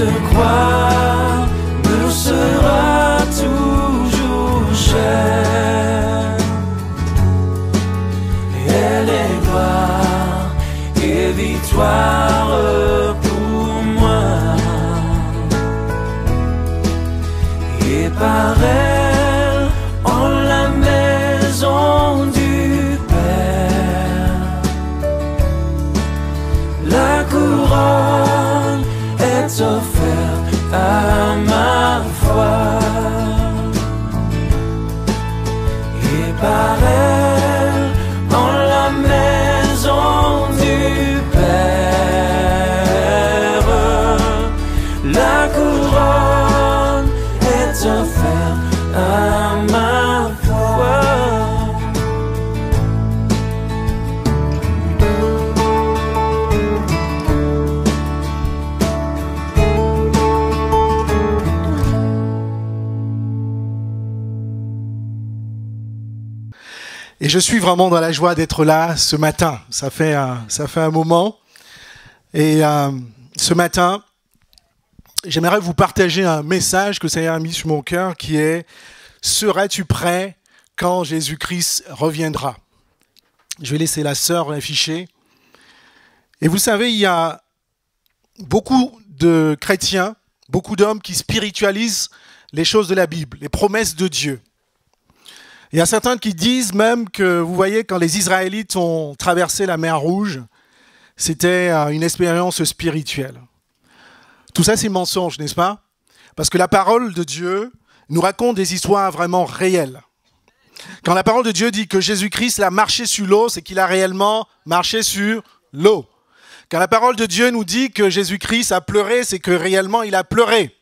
Cette croix me sera toujours chère. Elle est gloire et victoire pour moi. Et par elle, en la maison du Père, la couronne est offerte à ma foi. Et par elle, en la maison du Père, la couronne est offerte à ma foi. Et je suis vraiment dans la joie d'être là ce matin. Ça fait un moment. Et ce matin, j'aimerais vous partager un message que le Seigneur a mis sur mon cœur qui est « Seras-tu prêt quand Jésus-Christ reviendra ?» Je vais laisser la sœur l'afficher. Et vous savez, il y a beaucoup de chrétiens, beaucoup d'hommes qui spiritualisent les choses de la Bible, les promesses de Dieu. Il y a certains qui disent même que, vous voyez, quand les Israélites ont traversé la mer Rouge, c'était une expérience spirituelle. Tout ça, c'est mensonge, n'est-ce pas? Parce que la parole de Dieu nous raconte des histoires vraiment réelles. Quand la parole de Dieu dit que Jésus-Christ a marché sur l'eau, c'est qu'il a réellement marché sur l'eau. Quand la parole de Dieu nous dit que Jésus-Christ a pleuré, c'est que réellement il a pleuré.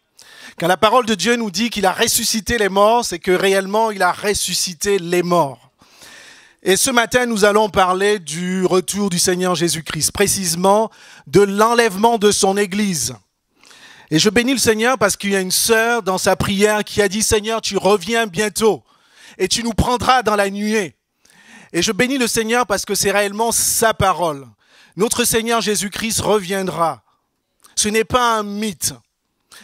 Quand la parole de Dieu nous dit qu'il a ressuscité les morts, c'est que réellement il a ressuscité les morts. Et ce matin, nous allons parler du retour du Seigneur Jésus-Christ, précisément de l'enlèvement de son Église. Et je bénis le Seigneur parce qu'il y a une sœur dans sa prière qui a dit « Seigneur, tu reviens bientôt et tu nous prendras dans la nuée. » Et je bénis le Seigneur parce que c'est réellement sa parole. Notre Seigneur Jésus-Christ reviendra. Ce n'est pas un mythe.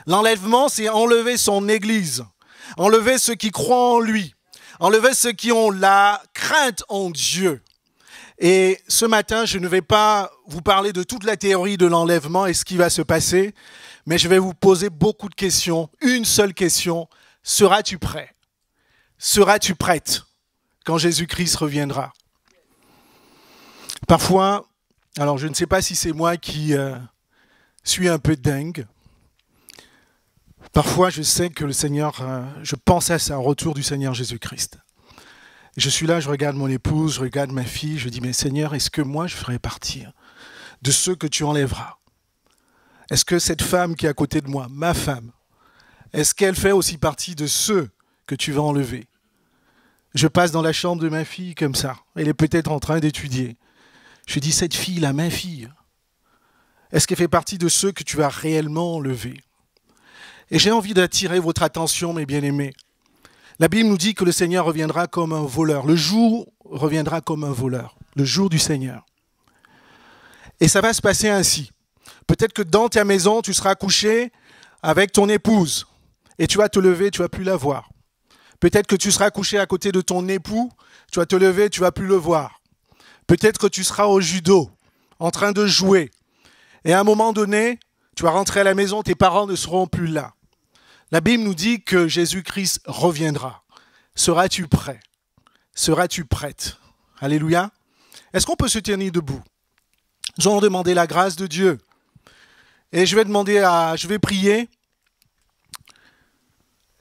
L'enlèvement, c'est enlever son Église, enlever ceux qui croient en lui, enlever ceux qui ont la crainte en Dieu. Et ce matin, je ne vais pas vous parler de toute la théorie de l'enlèvement et ce qui va se passer, mais je vais vous poser beaucoup de questions. Une seule question, seras-tu prêt? Seras-tu prête quand Jésus-Christ reviendra? Parfois, alors je ne sais pas si c'est moi qui suis un peu dingue. Parfois, je sais que le Seigneur, je pense à un retour du Seigneur Jésus-Christ. Je suis là, je regarde mon épouse, je regarde ma fille, je dis, mais Seigneur, est-ce que moi, je ferai partie de ceux que tu enlèveras? Est-ce que cette femme qui est à côté de moi, ma femme, est-ce qu'elle fait aussi partie de ceux que tu vas enlever? Je passe dans la chambre de ma fille comme ça. Elle est peut-être en train d'étudier. Je dis, cette fille-là, ma fille, est-ce qu'elle fait partie de ceux que tu vas réellement enlever? Et j'ai envie d'attirer votre attention, mes bien-aimés. La Bible nous dit que le Seigneur reviendra comme un voleur. Le jour reviendra comme un voleur. Le jour du Seigneur. Et ça va se passer ainsi. Peut-être que dans ta maison, tu seras couché avec ton épouse. Et tu vas te lever, tu ne vas plus la voir. Peut-être que tu seras couché à côté de ton époux. Tu vas te lever, tu ne vas plus le voir. Peut-être que tu seras au judo, en train de jouer. Et à un moment donné, tu vas rentrer à la maison, tes parents ne seront plus là. La Bible nous dit que Jésus-Christ reviendra. Seras-tu prêt? Seras-tu prête? Alléluia. Est-ce qu'on peut se tenir debout? Nous allons demander la grâce de Dieu. Et je vais prier.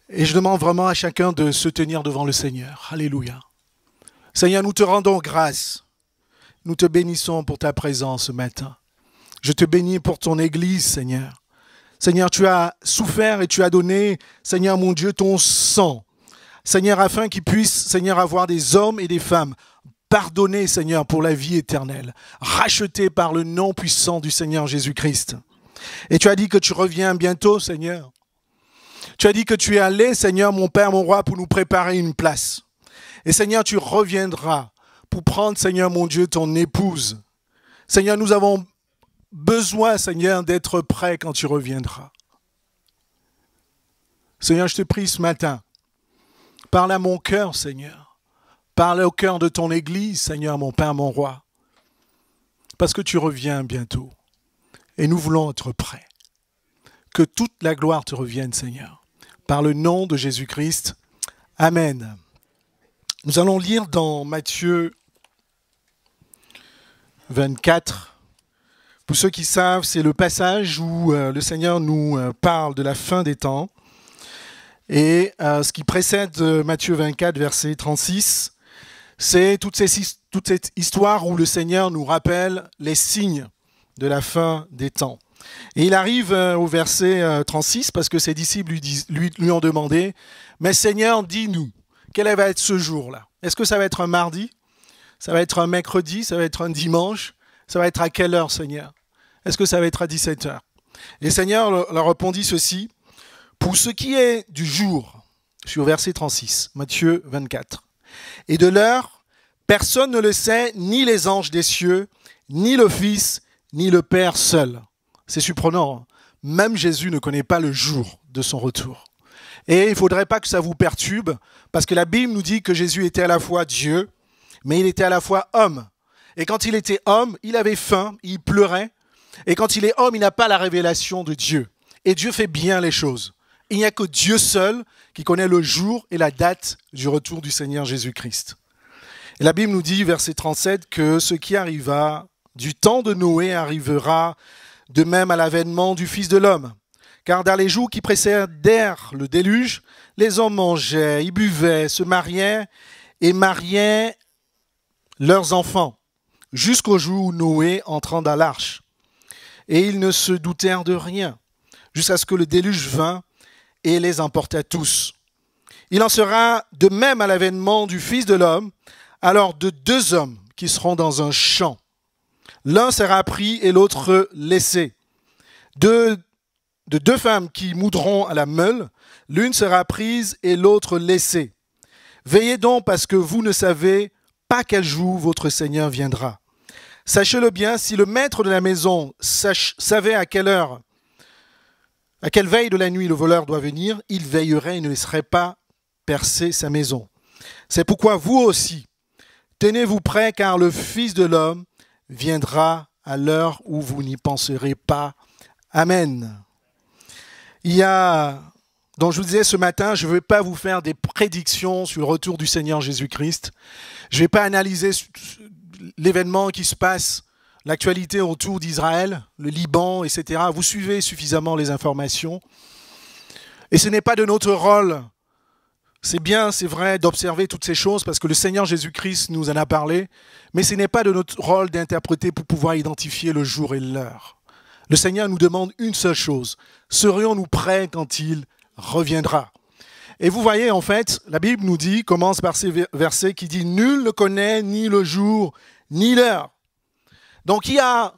Et je demande vraiment à chacun de se tenir devant le Seigneur. Alléluia. Seigneur, nous te rendons grâce. Nous te bénissons pour ta présence ce matin. Je te bénis pour ton Église, Seigneur. Seigneur, tu as souffert et tu as donné, Seigneur mon Dieu, ton sang. Seigneur, afin qu'ils puissent, Seigneur, avoir des hommes et des femmes pardonnés, Seigneur, pour la vie éternelle, rachetés par le nom puissant du Seigneur Jésus-Christ. Et tu as dit que tu reviens bientôt, Seigneur. Tu as dit que tu es allé, Seigneur, mon Père, mon Roi, pour nous préparer une place. Et Seigneur, tu reviendras pour prendre, Seigneur, mon Dieu, ton épouse. Seigneur, nous avons besoin, Seigneur, d'être prêts quand tu reviendras. Seigneur, je te prie ce matin, parle à mon cœur, Seigneur. Parle au cœur de ton Église, Seigneur, mon Père, mon Roi. Parce que tu reviens bientôt. Et nous voulons être prêts. Que toute la gloire te revienne, Seigneur. Par le nom de Jésus-Christ. Amen. Nous allons lire dans Matthieu 24. Pour ceux qui savent, c'est le passage où le Seigneur nous parle de la fin des temps. Et ce qui précède Matthieu 24, verset 36, c'est toute cette histoire où le Seigneur nous rappelle les signes de la fin des temps. Et il arrive au verset 36 parce que ses disciples lui ont demandé « Mais Seigneur, dis-nous, quel va être ce jour-là? Est-ce que ça va être un mardi? Ça va être un mercredi? Ça va être un dimanche? Ça va être à quelle heure, Seigneur? Est-ce que ça va être à 17h ?» Et le Seigneur leur répondit ceci. Pour ce qui est du jour, je suis au verset 36, Matthieu 24, et de l'heure, personne ne le sait, ni les anges des cieux, ni le Fils, ni le Père seul. C'est surprenant, hein? Même Jésus ne connaît pas le jour de son retour. Et il ne faudrait pas que ça vous perturbe, parce que la Bible nous dit que Jésus était à la fois Dieu, mais il était à la fois homme. Et quand il était homme, il avait faim, il pleurait, et quand il est homme, il n'a pas la révélation de Dieu. Et Dieu fait bien les choses. Il n'y a que Dieu seul qui connaît le jour et la date du retour du Seigneur Jésus-Christ. Et la Bible nous dit, verset 37, que ce qui arriva du temps de Noé arrivera de même à l'avènement du Fils de l'homme. Car dans les jours qui précédèrent le déluge, les hommes mangeaient, ils buvaient, se mariaient et mariaient leurs enfants, jusqu'au jour où Noé entrant dans l'arche. Et ils ne se doutèrent de rien, jusqu'à ce que le déluge vint et les emporta tous. Il en sera de même à l'avènement du Fils de l'homme, alors de deux hommes qui seront dans un champ. L'un sera pris et l'autre laissé. De deux femmes qui moudront à la meule, l'une sera prise et l'autre laissée. Veillez donc parce que vous ne savez pas quel jour votre Seigneur viendra. Sachez-le bien, si le maître de la maison savait à quelle heure, à quelle veille de la nuit le voleur doit venir, il veillerait et ne laisserait pas percer sa maison. C'est pourquoi vous aussi, tenez-vous prêts, car le Fils de l'homme viendra à l'heure où vous n'y penserez pas. Amen. Donc je vous disais ce matin, je ne vais pas vous faire des prédictions sur le retour du Seigneur Jésus-Christ. Je ne vais pas analyser l'événement qui se passe, l'actualité autour d'Israël, le Liban, etc. Vous suivez suffisamment les informations. Et ce n'est pas de notre rôle. C'est bien, c'est vrai, d'observer toutes ces choses parce que le Seigneur Jésus-Christ nous en a parlé. Mais ce n'est pas de notre rôle d'interpréter pour pouvoir identifier le jour et l'heure. Le Seigneur nous demande une seule chose. Serions-nous prêts quand il reviendra? Et vous voyez, en fait, la Bible nous dit, commence par ces versets qui disent « Nul ne connaît ni le jour, ni l'heure ». Donc il y a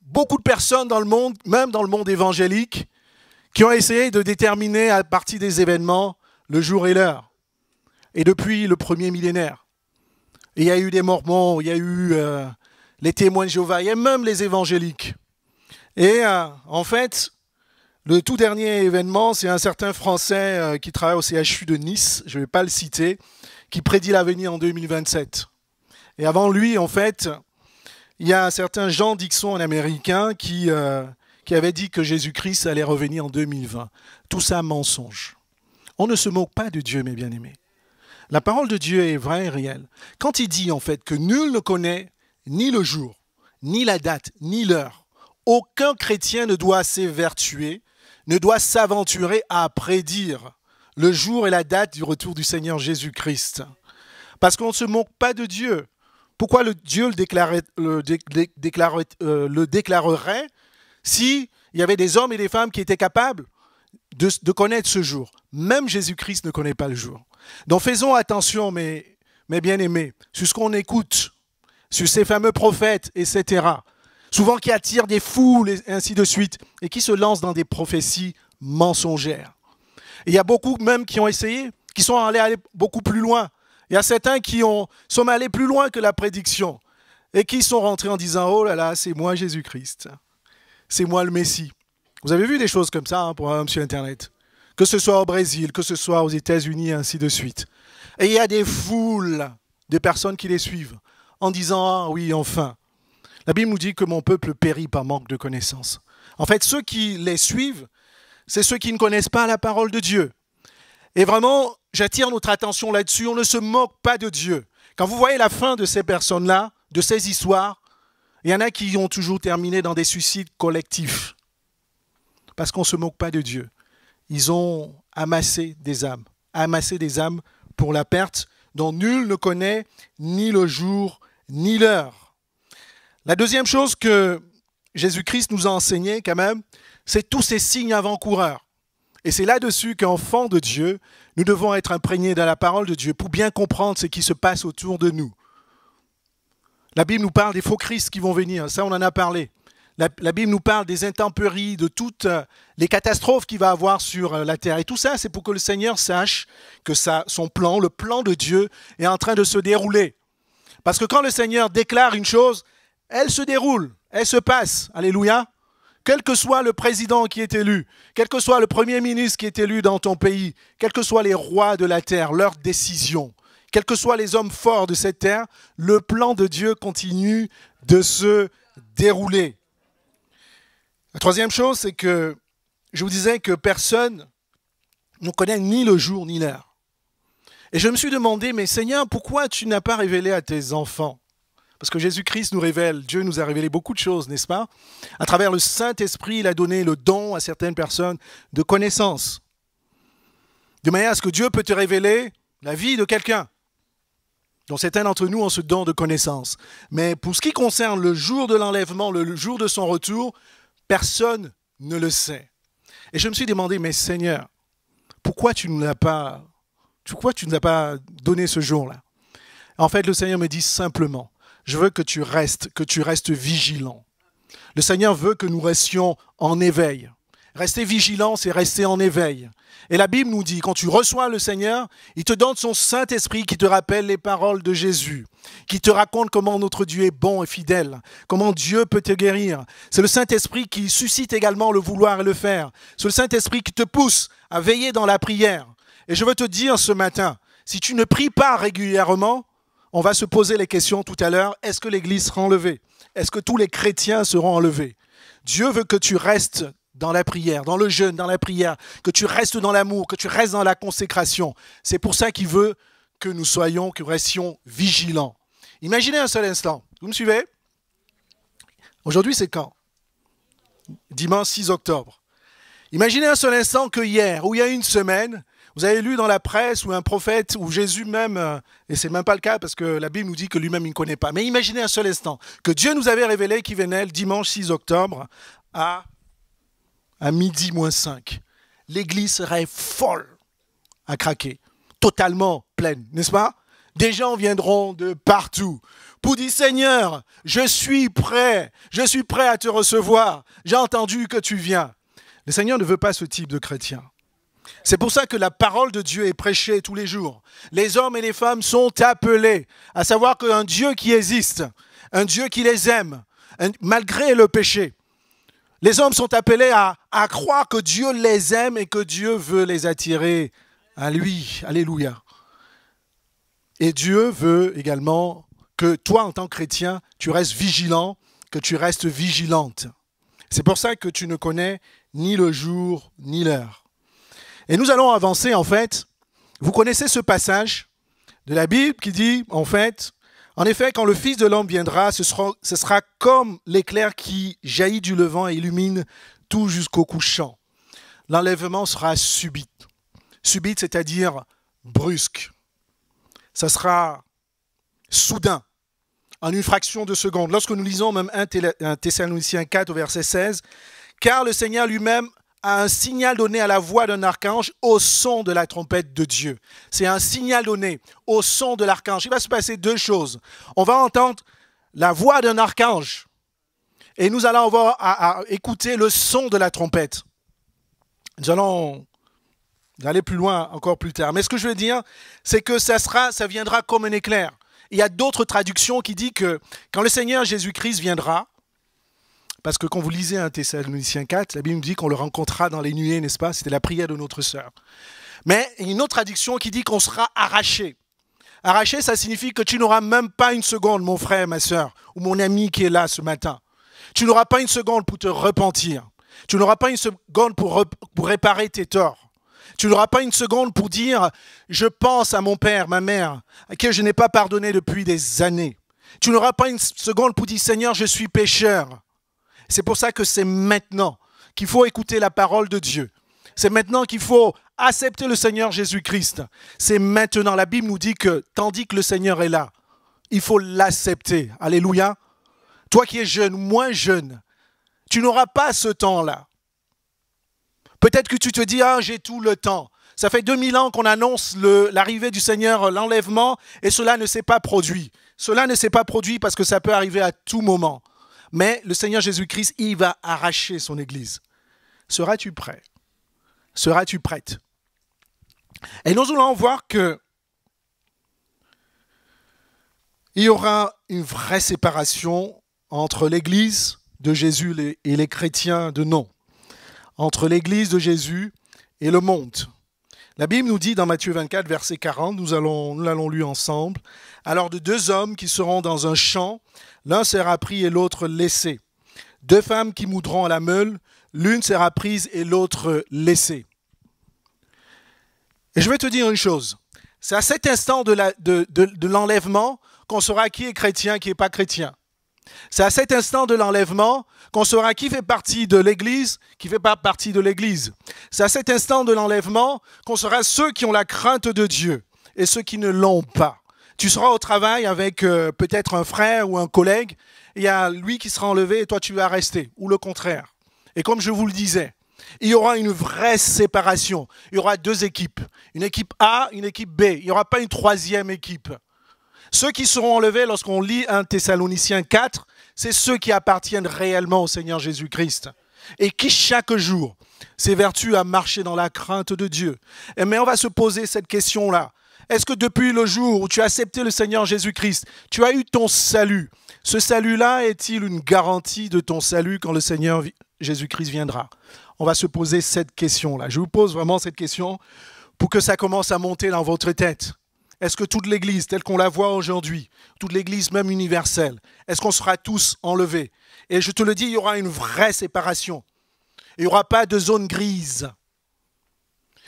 beaucoup de personnes dans le monde, même dans le monde évangélique, qui ont essayé de déterminer à partir des événements le jour et l'heure. Et depuis le premier millénaire. Et il y a eu des Mormons, il y a eu les témoins de Jéhovah, il y a même les évangéliques. Et en fait, le tout dernier événement, c'est un certain Français qui travaille au CHU de Nice, je ne vais pas le citer, qui prédit l'avenir en 2027. Et avant lui, en fait, il y a un certain Jean Dixon, un Américain, qui avait dit que Jésus-Christ allait revenir en 2020. Tout ça, mensonge. On ne se moque pas de Dieu, mes bien-aimés. La parole de Dieu est vraie et réelle. Quand il dit, en fait, que nul ne connaît ni le jour, ni la date, ni l'heure, aucun chrétien ne doit s'évertuer, ne doit s'aventurer à prédire le jour et la date du retour du Seigneur Jésus-Christ. Parce qu'on ne se moque pas de Dieu. Pourquoi Dieu le déclarerait s'il y avait des hommes et des femmes qui étaient capables de connaître ce jour? Même Jésus-Christ ne connaît pas le jour. Donc faisons attention, mes bien-aimés, sur ce qu'on écoute, sur ces fameux prophètes, etc. Souvent qui attirent des foules et ainsi de suite, et qui se lancent dans des prophéties mensongères. Et il y a beaucoup même qui ont essayé, qui sont allés beaucoup plus loin. Il y a certains qui sont allés plus loin que la prédiction et qui sont rentrés en disant « Oh là là, c'est moi Jésus-Christ, c'est moi le Messie ». Vous avez vu des choses comme ça sur Internet. que ce soit au Brésil, que ce soit aux États-Unis, et ainsi de suite. Et il y a des foules de personnes qui les suivent en disant « Ah oui, enfin ». La Bible nous dit que mon peuple périt par manque de connaissance. En fait, ceux qui les suivent, c'est ceux qui ne connaissent pas la parole de Dieu. Et vraiment, j'attire notre attention là-dessus, on ne se moque pas de Dieu. Quand vous voyez la fin de ces personnes-là, de ces histoires, il y en a qui ont toujours terminé dans des suicides collectifs. Parce qu'on ne se moque pas de Dieu. Ils ont amassé des âmes pour la perte dont nul ne connaît ni le jour ni l'heure. La deuxième chose que Jésus-Christ nous a enseigné quand même, c'est tous ces signes avant-coureurs. Et c'est là-dessus qu'enfants de Dieu, nous devons être imprégnés de la parole de Dieu pour bien comprendre ce qui se passe autour de nous. La Bible nous parle des faux Christ qui vont venir, ça on en a parlé. La Bible nous parle des intempéries, de toutes les catastrophes qu'il va avoir sur la terre. Et tout ça, c'est pour que le Seigneur sache que son plan, le plan de Dieu, est en train de se dérouler. Parce que quand le Seigneur déclare une chose, elle se déroule, elle se passe. Alléluia. Quel que soit le président qui est élu, quel que soit le premier ministre qui est élu dans ton pays, quels que soient les rois de la terre, leurs décisions, quels que soient les hommes forts de cette terre, le plan de Dieu continue de se dérouler. La troisième chose, c'est que je vous disais que personne ne connaît ni le jour ni l'heure. Et je me suis demandé, mais Seigneur, pourquoi tu n'as pas révélé à tes enfants ? Parce que Jésus-Christ nous révèle, Dieu nous a révélé beaucoup de choses, n'est-ce pas ? À travers le Saint-Esprit, il a donné le don à certaines personnes de connaissance. De manière à ce que Dieu peut te révéler la vie de quelqu'un. Donc certains d'entre nous ont ce don de connaissance. Mais pour ce qui concerne le jour de l'enlèvement, le jour de son retour, personne ne le sait. Et je me suis demandé, mais Seigneur, pourquoi tu ne nous as pas donné ce jour-là ? En fait, le Seigneur me dit simplement, je veux que tu restes vigilant. Le Seigneur veut que nous restions en éveil. Rester vigilant, c'est rester en éveil. Et la Bible nous dit, quand tu reçois le Seigneur, il te donne son Saint-Esprit qui te rappelle les paroles de Jésus, qui te raconte comment notre Dieu est bon et fidèle, comment Dieu peut te guérir. C'est le Saint-Esprit qui suscite également le vouloir et le faire. C'est le Saint-Esprit qui te pousse à veiller dans la prière. Et je veux te dire ce matin, si tu ne pries pas régulièrement, on va se poser les questions tout à l'heure. Est-ce que l'Église sera enlevée ? Est-ce que tous les chrétiens seront enlevés ? Dieu veut que tu restes dans la prière, dans le jeûne, dans la prière, que tu restes dans l'amour, que tu restes dans la consécration. C'est pour ça qu'il veut que nous restions vigilants. Imaginez un seul instant. Vous me suivez ? Aujourd'hui, c'est quand ? Dimanche 6 octobre. Imaginez un seul instant que hier, ou il y a une semaine, vous avez lu dans la presse ou un prophète ou Jésus même, et ce n'est même pas le cas parce que la Bible nous dit que lui-même il ne connaît pas. Mais imaginez un seul instant que Dieu nous avait révélé qu'il venait le dimanche 6 octobre à midi moins 5. L'église serait folle à craquer, totalement pleine, n'est-ce pas ? Des gens viendront de partout pour dire Seigneur, je suis prêt à te recevoir. J'ai entendu que tu viens. Le Seigneur ne veut pas ce type de chrétien. C'est pour ça que la parole de Dieu est prêchée tous les jours. Les hommes et les femmes sont appelés à savoir qu'un Dieu qui existe, un Dieu qui les aime, malgré le péché. Les hommes sont appelés à croire que Dieu les aime et que Dieu veut les attirer à lui. Alléluia. Et Dieu veut également que toi, en tant que chrétien, tu restes vigilant, que tu restes vigilante. C'est pour ça que tu ne connais ni le jour ni l'heure. Et nous allons avancer, en fait. Vous connaissez ce passage de la Bible qui dit, en effet, quand le Fils de l'homme viendra, ce sera comme l'éclair qui jaillit du levant et illumine tout jusqu'au couchant. L'enlèvement sera subite. Subite, c'est-à-dire brusque. Ça sera soudain, en une fraction de seconde. Lorsque nous lisons même 1 Thessaloniciens 4 au verset 16, « Car le Seigneur lui-même a un signal donné à la voix d'un archange au son de la trompette de Dieu. » C'est un signal donné au son de l'archange. Il va se passer deux choses. On va entendre la voix d'un archange et nous allons avoir à écouter le son de la trompette. Nous allons aller plus loin encore plus tard. Mais ce que je veux dire, c'est que ça viendra comme un éclair. Il y a d'autres traductions qui disent que quand le Seigneur Jésus-Christ viendra, Parce que quand vous lisez 1 Thessaloniciens 4, la Bible nous dit qu'on le rencontrera dans les nuées, n'est-ce pas? C'était la prière de notre sœur. Mais il y a une autre traduction qui dit qu'on sera arraché. Arraché, ça signifie que tu n'auras même pas une seconde, mon frère, ma sœur, ou mon ami qui est là ce matin. Tu n'auras pas une seconde pour te repentir. Tu n'auras pas une seconde pour réparer tes torts. Tu n'auras pas une seconde pour dire « Je pense à mon père, ma mère, à qui je n'ai pas pardonné depuis des années. » Tu n'auras pas une seconde pour dire « Seigneur, je suis pécheur. » C'est pour ça que c'est maintenant qu'il faut écouter la parole de Dieu. C'est maintenant qu'il faut accepter le Seigneur Jésus-Christ. C'est maintenant. La Bible nous dit que tandis que le Seigneur est là, il faut l'accepter. Alléluia. Toi qui es jeune, moins jeune, tu n'auras pas ce temps-là. Peut-être que tu te dis, ah, j'ai tout le temps. Ça fait 2000 ans qu'on annonce l'arrivée du Seigneur, l'enlèvement, et cela ne s'est pas produit. Cela ne s'est pas produit parce que ça peut arriver à tout moment. Mais le Seigneur Jésus-Christ, il va arracher son Église. Seras-tu prêt? Seras-tu prête? Et nous allons voir que il y aura une vraie séparation entre l'Église de Jésus et les chrétiens de non. Entre l'Église de Jésus et le monde. La Bible nous dit dans Matthieu 24, verset 40, nous l'allons lu ensemble, « Alors de 2 hommes qui seront dans un champ, l'un sera pris et l'autre laissé. 2 femmes qui moudront à la meule, l'une sera prise et l'autre laissée. » Et je vais te dire une chose, c'est à cet instant de l'enlèvement qu'on saura qui est chrétien, qui n'est pas chrétien. C'est à cet instant de l'enlèvement qu'on saura qui fait partie de l'Église, qui ne fait pas partie de l'Église. C'est à cet instant de l'enlèvement qu'on saura ceux qui ont la crainte de Dieu et ceux qui ne l'ont pas. Tu seras au travail avec peut-être un frère ou un collègue, il y a lui qui sera enlevé et toi tu vas rester, ou le contraire. Et comme je vous le disais, il y aura une vraie séparation. Il y aura 2 équipes, une équipe A, une équipe B. Il n'y aura pas une 3e équipe. Ceux qui seront enlevés lorsqu'on lit 1 Thessaloniciens 4, c'est ceux qui appartiennent réellement au Seigneur Jésus-Christ et qui chaque jour s'évertuent à marcher dans la crainte de Dieu. Mais on va se poser cette question-là. Est-ce que depuis le jour où tu as accepté le Seigneur Jésus-Christ, tu as eu ton salut? Ce salut-là est-il une garantie de ton salut quand le Seigneur Jésus-Christ viendra? On va se poser cette question-là. Je vous pose vraiment cette question pour que ça commence à monter dans votre tête. Est-ce que toute l'Église, telle qu'on la voit aujourd'hui, toute l'Église même universelle, est-ce qu'on sera tous enlevés? Et je te le dis, il y aura une vraie séparation. Il n'y aura pas de zone grise.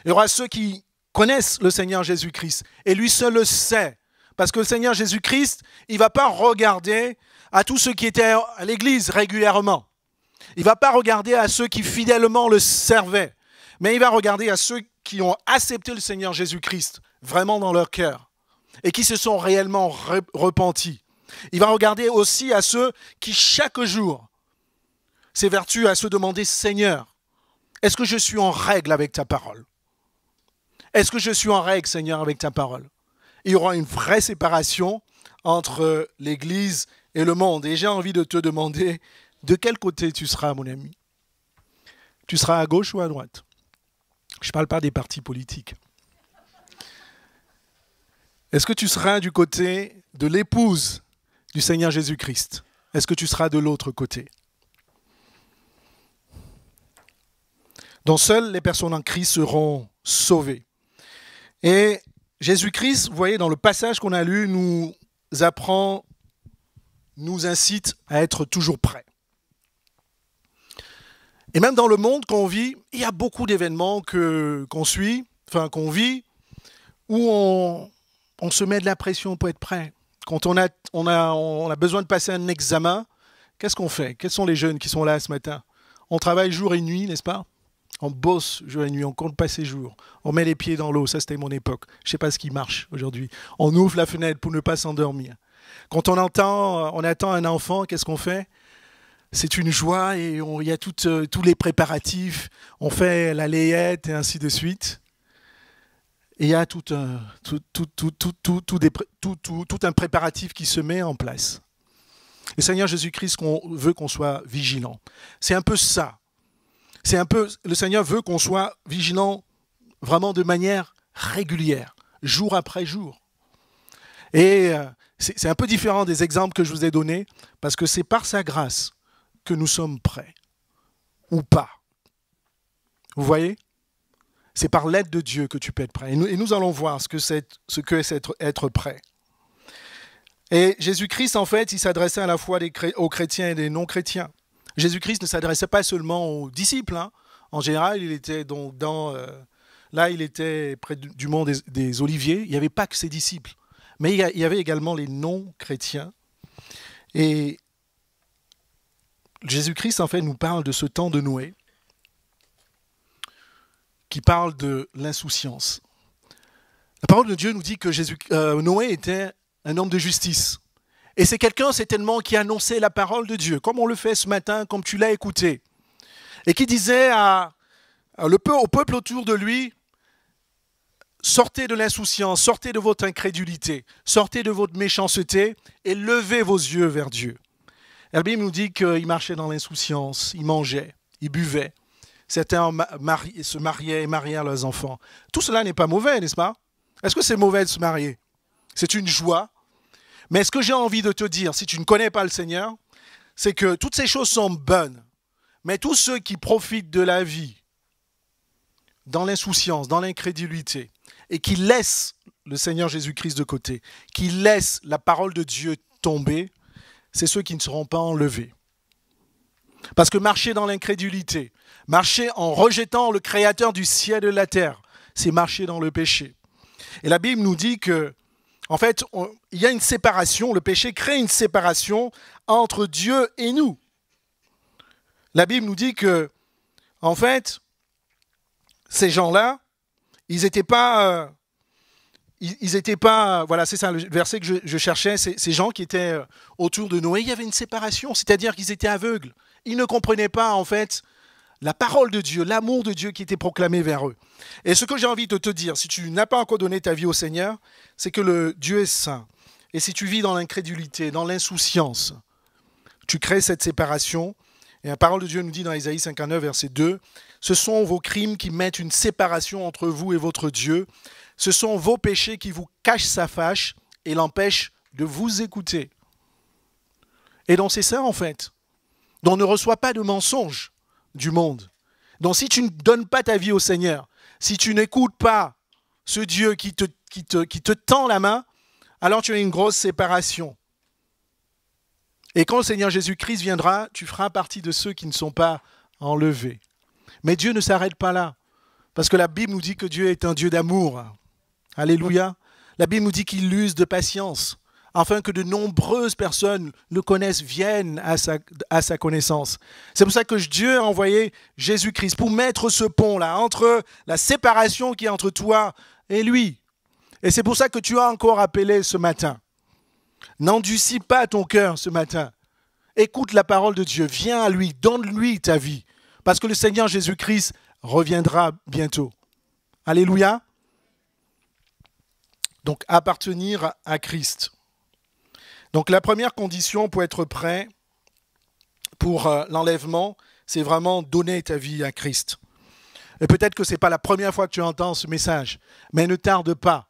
Il y aura ceux qui connaissent le Seigneur Jésus-Christ. Et lui seul le sait. Parce que le Seigneur Jésus-Christ, il ne va pas regarder à tous ceux qui étaient à l'Église régulièrement. Il ne va pas regarder à ceux qui fidèlement le servaient. Mais il va regarder à ceux qui ont accepté le Seigneur Jésus-Christ vraiment dans leur cœur et qui se sont réellement repentis. Il va regarder aussi à ceux qui chaque jour s'évertuent à se demander « Seigneur, est-ce que je suis en règle avec ta parole? Est-ce que je suis en règle, Seigneur, avec ta parole ?» Il y aura une vraie séparation entre l'Église et le monde. Et j'ai envie de te demander de quel côté tu seras, mon ami? Tu seras à gauche ou à droite? Je ne parle pas des partis politiques. Est-ce que tu seras du côté de l'épouse du Seigneur Jésus-Christ? Est-ce que tu seras de l'autre côté? Donc seules les personnes en Christ seront sauvées. Et Jésus-Christ, vous voyez, dans le passage qu'on a lu, nous apprend, nous incite à être toujours prêts. Et même dans le monde qu'on vit, il y a beaucoup d'événements qu'on vit, où on se met de la pression pour être prêt. Quand on a besoin de passer un examen, qu'est-ce qu'on fait? Quels sont les jeunes qui sont là ce matin? On travaille jour et nuit, n'est-ce pas? On bosse jour et nuit, on compte pas ses jours. On met les pieds dans l'eau, ça c'était mon époque. Je ne sais pas ce qui marche aujourd'hui. On ouvre la fenêtre pour ne pas s'endormir. Quand on attend un enfant, qu'est-ce qu'on fait? C'est une joie et il y a tous les préparatifs. On fait la layette et ainsi de suite. Et il y a tout un préparatif qui se met en place. Le Seigneur Jésus-Christ veut qu'on soit vigilant. C'est un peu ça. Le Seigneur veut qu'on soit vigilant vraiment de manière régulière, jour après jour. Et c'est un peu différent des exemples que je vous ai donnés, parce que c'est par sa grâce que nous sommes prêts ou pas. Vous voyez? C'est par l'aide de Dieu que tu peux être prêt. Et nous allons voir ce que c'est être prêt. Et Jésus-Christ, en fait, il s'adressait à la fois aux chrétiens et des non-chrétiens. Jésus-Christ ne s'adressait pas seulement aux disciples. Hein. En général, il était donc là, il était près du mont des Oliviers. Il n'y avait pas que ses disciples. Mais il y avait également les non-chrétiens. Et Jésus-Christ, en fait, nous parle de ce temps de Noé, qui parle de l'insouciance. La parole de Dieu nous dit que Noé était un homme de justice. Et c'est quelqu'un, certainement, qui annonçait la parole de Dieu, comme on le fait ce matin, comme tu l'as écouté. Et qui disait au peuple autour de lui, sortez de l'insouciance, sortez de votre incrédulité, sortez de votre méchanceté et levez vos yeux vers Dieu. La Bible nous dit qu'il marchait dans l'insouciance, il mangeait, il buvait. Certains se mariaient et mariaient leurs enfants. Tout cela n'est pas mauvais, n'est-ce pas? Est-ce que c'est mauvais de se marier? C'est une joie. Mais ce que j'ai envie de te dire, si tu ne connais pas le Seigneur, c'est que toutes ces choses sont bonnes. Mais tous ceux qui profitent de la vie dans l'insouciance, dans l'incrédulité, et qui laissent le Seigneur Jésus-Christ de côté, qui laissent la parole de Dieu tomber, c'est ceux qui ne seront pas enlevés. Parce que marcher dans l'incrédulité, marcher en rejetant le Créateur du ciel et de la terre, c'est marcher dans le péché. Et la Bible nous dit que, en fait, il y a une séparation, le péché crée une séparation entre Dieu et nous. La Bible nous dit que, en fait, ces gens-là, ils n'étaient pas, voilà, c'est ça le verset que je cherchais, ces gens qui étaient autour de Noé, il y avait une séparation, c'est-à-dire qu'ils étaient aveugles. Ils ne comprenaient pas, en fait, la parole de Dieu, l'amour de Dieu qui était proclamé vers eux. Et ce que j'ai envie de te dire, si tu n'as pas encore donné ta vie au Seigneur, c'est que Dieu est saint. Et si tu vis dans l'incrédulité, dans l'insouciance, tu crées cette séparation. Et la parole de Dieu nous dit dans Ésaïe 59, verset 2, « Ce sont vos crimes qui mettent une séparation entre vous et votre Dieu. Ce sont vos péchés qui vous cachent sa fâche et l'empêchent de vous écouter. » Et donc c'est ça en fait. Donc ne reçois pas de mensonges du monde. Donc si tu ne donnes pas ta vie au Seigneur, si tu n'écoutes pas ce Dieu qui te tend la main, alors tu as une grosse séparation. Et quand le Seigneur Jésus-Christ viendra, tu feras partie de ceux qui ne sont pas enlevés. Mais Dieu ne s'arrête pas là. Parce que la Bible nous dit que Dieu est un Dieu d'amour. Alléluia. La Bible nous dit qu'il use de patience, afin que de nombreuses personnes le connaissent, viennent à sa connaissance. C'est pour ça que Dieu a envoyé Jésus-Christ pour mettre ce pont-là entre la séparation qui est entre toi et lui. Et c'est pour ça que tu as encore appelé ce matin. N'endurcis pas ton cœur ce matin. Écoute la parole de Dieu, viens à lui, donne-lui ta vie. Parce que le Seigneur Jésus-Christ reviendra bientôt. Alléluia. Donc, appartenir à Christ. Donc, la première condition pour être prêt pour l'enlèvement, c'est vraiment donner ta vie à Christ. Et peut-être que ce n'est pas la première fois que tu entends ce message, mais ne tarde pas.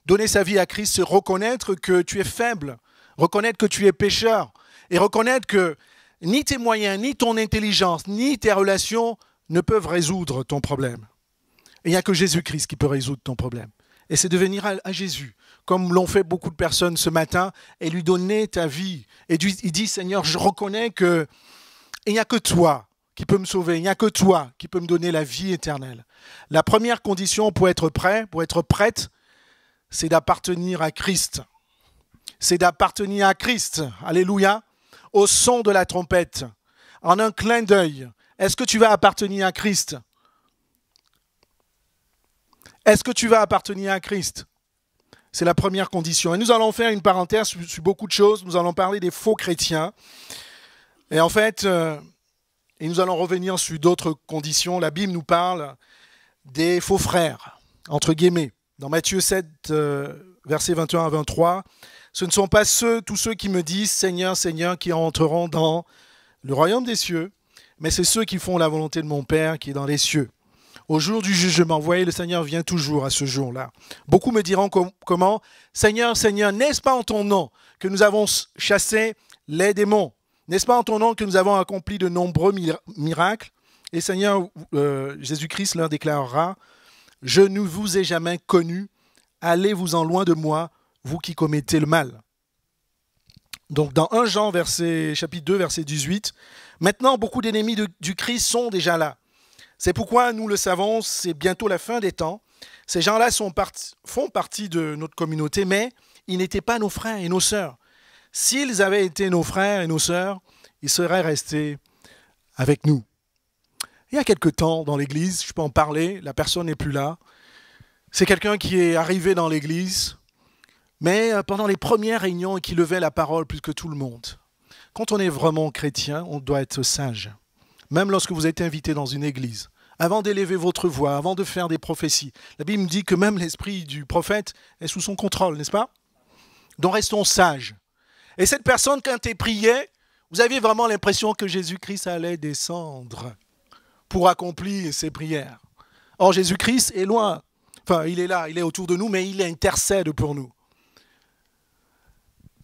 Donner sa vie à Christ, c'est reconnaître que tu es faible, reconnaître que tu es pécheur, et reconnaître que ni tes moyens, ni ton intelligence, ni tes relations ne peuvent résoudre ton problème. Et il n'y a que Jésus-Christ qui peut résoudre ton problème. Et c'est de venir à Jésus, comme l'ont fait beaucoup de personnes ce matin, et lui donner ta vie. Et il dit, Seigneur, je reconnais qu'il n'y a que toi qui peux me sauver, il n'y a que toi qui peux me donner la vie éternelle. La première condition pour être prêt, pour être prête, c'est d'appartenir à Christ. C'est d'appartenir à Christ. Alléluia. Au son de la trompette, en un clin d'œil. Est-ce que tu vas appartenir à Christ? Est-ce que tu vas appartenir à Christ? C'est la première condition. Et nous allons faire une parenthèse sur beaucoup de choses. Nous allons parler des faux chrétiens. Et en fait, et nous allons revenir sur d'autres conditions. La Bible nous parle des faux frères, entre guillemets. Dans Matthieu 7, versets 21 à 23, ce ne sont pas tous ceux qui me disent « Seigneur, Seigneur » qui entreront dans le royaume des cieux, mais c'est ceux qui font la volonté de mon Père qui est dans les cieux. Au jour du jugement, vous voyez, le Seigneur vient toujours à ce jour-là. Beaucoup me diront comment « Seigneur, Seigneur, n'est-ce pas en ton nom que nous avons chassé les démons? N'est-ce pas en ton nom que nous avons accompli de nombreux miracles? Et Seigneur Jésus-Christ leur déclarera, « Je ne vous ai jamais connu, allez-vous-en loin de moi, vous qui commettez le mal. » Donc dans 1 Jean chapitre 2, verset 18, « Maintenant, beaucoup d'ennemis du Christ sont déjà là. C'est pourquoi nous le savons, c'est bientôt la fin des temps. Ces gens-là font partie de notre communauté, mais ils n'étaient pas nos frères et nos sœurs. S'ils avaient été nos frères et nos sœurs, ils seraient restés avec nous. » Il y a quelque temps dans l'église, je peux en parler, la personne n'est plus là. C'est quelqu'un qui est arrivé dans l'église, mais pendant les premières réunions et qui levait la parole plus que tout le monde. Quand on est vraiment chrétien, on doit être sage. Même lorsque vous êtes invité dans une église, avant d'élever votre voix, avant de faire des prophéties. La Bible me dit que même l'esprit du prophète est sous son contrôle, n'est-ce pas? Donc restons sages. Et cette personne, quand elle priait, vous aviez vraiment l'impression que Jésus-Christ allait descendre pour accomplir ses prières. Or, Jésus-Christ est loin. Enfin, il est là, il est autour de nous, mais il intercède pour nous.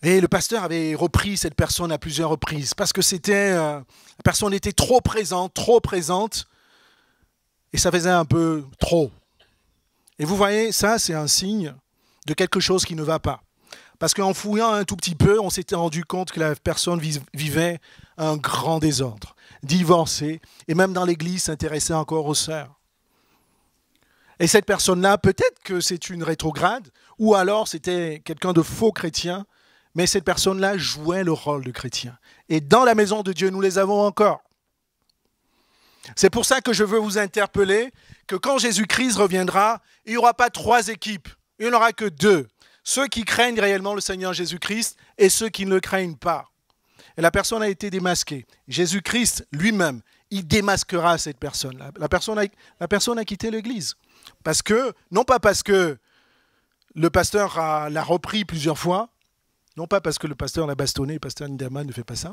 Et le pasteur avait repris cette personne à plusieurs reprises parce que la personne était trop présente, et ça faisait un peu trop. Et vous voyez, ça, c'est un signe de quelque chose qui ne va pas. Parce qu'en fouillant un tout petit peu, on s'était rendu compte que la personne vivait un grand désordre, divorcée, et même dans l'église, s'intéressait encore aux sœurs. Et cette personne-là, peut-être que c'est une rétrograde, ou alors c'était quelqu'un de faux chrétien, mais cette personne-là jouait le rôle de chrétien. Et dans la maison de Dieu, nous les avons encore. C'est pour ça que je veux vous interpeller, que quand Jésus-Christ reviendra, il n'y aura pas 3 équipes, il n'y en aura que 2. Ceux qui craignent réellement le Seigneur Jésus-Christ et ceux qui ne le craignent pas. Et la personne a été démasquée. Jésus-Christ lui-même, il démasquera cette personne-là. La personne a quitté l'église. Non pas parce que le pasteur l'a repris plusieurs fois, non pas parce que le pasteur l'a bastonné, le pasteur Niederman ne fait pas ça,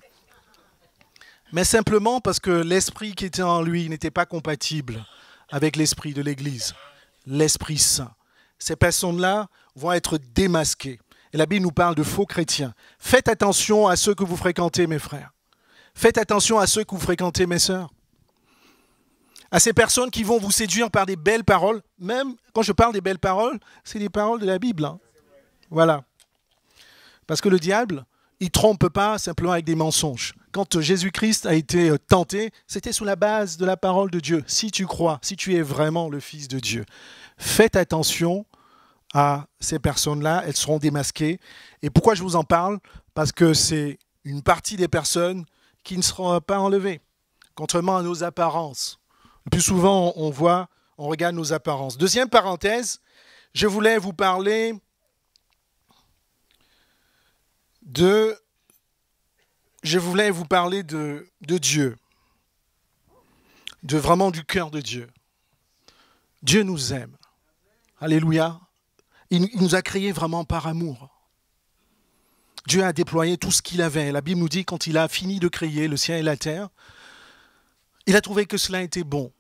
mais simplement parce que l'esprit qui était en lui n'était pas compatible avec l'esprit de l'église, l'Esprit Saint. Ces personnes-là vont être démasquées. Et la Bible nous parle de faux chrétiens. Faites attention à ceux que vous fréquentez, mes frères. Faites attention à ceux que vous fréquentez, mes sœurs. À ces personnes qui vont vous séduire par des belles paroles. Même quand je parle des belles paroles, c'est des paroles de la Bible. Hein. Voilà. Parce que le diable, il ne trompe pas simplement avec des mensonges. Quand Jésus-Christ a été tenté, c'était sous la base de la parole de Dieu. Si tu crois, si tu es vraiment le Fils de Dieu, faites attention à ces personnes-là, elles seront démasquées. Et pourquoi je vous en parle? Parce que c'est une partie des personnes qui ne seront pas enlevées, contrairement à nos apparences. Le plus souvent, on regarde nos apparences. Deuxième parenthèse, je voulais vous parler de Dieu, vraiment du cœur de Dieu. Dieu nous aime. Alléluia. Il nous a créés vraiment par amour. Dieu a déployé tout ce qu'il avait. La Bible nous dit, quand il a fini de créer le ciel et la terre, il a trouvé que cela était bon.